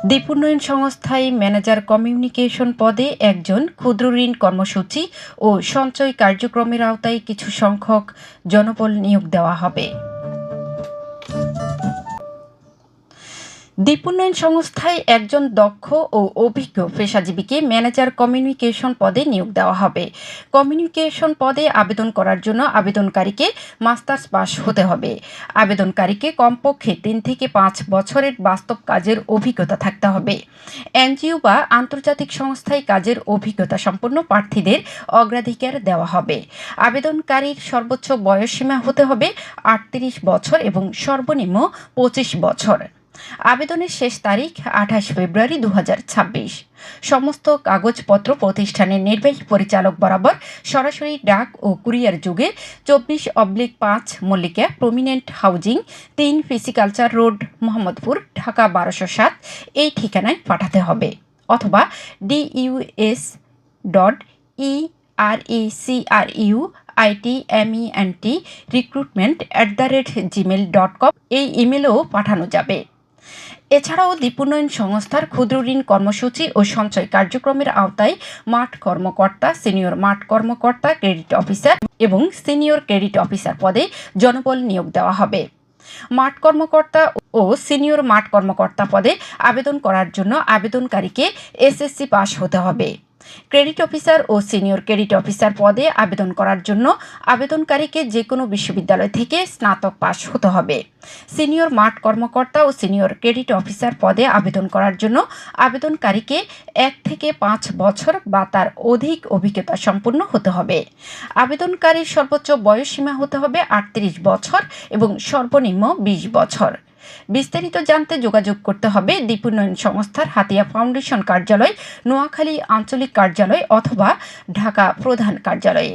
দ্বীপ উন্নয়ন সংস্থায় ম্যানেজার কমিউনিকেশন পদে একজন, ক্ষুদ্র ঋণ কর্মসূচি ও সঞ্চয় কার্যক্রমের আওতায় কিছু সংখ্যক জনবল নিয়োগ দেওয়া হবে। দ্বীপ উন্নয়ন সংস্থায় একজন দক্ষ ও অভিজ্ঞ পেশাজীবীকে ম্যানেজার কমিউনিকেশন পদে নিয়োগ দেওয়া হবে। কমিউনিকেশন পদে আবেদন করার জন্য আবেদনকারীকে মাস্টার্স পাস হতে হবে। আবেদনকারীকে কমপক্ষে 3 থেকে 5 বছরের বাস্তব কাজের অভিজ্ঞতা থাকতে হবে। এনজিও বা আন্তর্জাতিক সংস্থায় কাজের অভিজ্ঞতা সম্পন্ন প্রার্থীদের অগ্রাধিকার দেওয়া হবে। আবেদনকারীর সর্বোচ্চ বয়সসীমা হতে হবে 38 বছর এবং সর্বনিম্ন 25 বছর। আবেদনের শেষ তারিখ 28 ফেব্রুয়ারি 2026। সমস্ত কাগজপত্র প্রতিষ্ঠানের নির্বাহী পরিচালক বরাবর সরাসরি ডাক ও কুরিয়ার যুগে 24/5 Mallika prominent housing 3 pisciculture road, Mohammadpur, Dhaka 1207 এই ঠিকানায় পাঠাতে হবে, অথবা dus.recruitment@gmail.com এই ইমেলেও পাঠানো যাবে। এছাড়াও দ্বীপ উন্নয়ন সংস্থার ক্ষুদ্র ঋণ কর্মসূচি ও সঞ্চয় কার্যক্রমের আওতায় মাঠ কর্মকর্তা, সিনিয়র মাঠ কর্মকর্তা, ক্রেডিট অফিসার এবং সিনিয়র ক্রেডিট অফিসার পদে জনবল নিয়োগ দেওয়া হবে। মাঠ কর্মকর্তা ও সিনিয়র মাঠ কর্মকর্তা পদে আবেদন করার জন্য আবেদনকারীকে এসএসসি পাস হতে হবে। ক্রেডিট অফিসার ও সিনিয়র ক্রেডিট অফিসার পদে আবেদন করার জন্য আবেদনকারীকে যে কোনো বিশ্ববিদ্যালয় থেকে স্নাতক পাস হতে হবে। সিনিয়র মাঠ কর্মকর্তা ও সিনিয়র ক্রেডিট অফিসার পদে আবেদন করার জন্য আবেদনকারীকে 1 থেকে 5 বছর বা তার অধিক অভিজ্ঞতা সম্পন্ন হতে হবে। আবেদনকারীর সর্বোচ্চ বয়সসীমা হতে হবে 38 বছর এবং সর্বনিম্ন 20 বছর। বিস্তারিত জানতে যোগাযোগ করতে হবে দ্বীপ উন্নয়ন সংস্থার হাতিয়া ফাউন্ডেশন কার্যালয়, নোয়াখালী আঞ্চলিক কার্যালয় অথবা ঢাকা প্রধান কার্যালয়ে।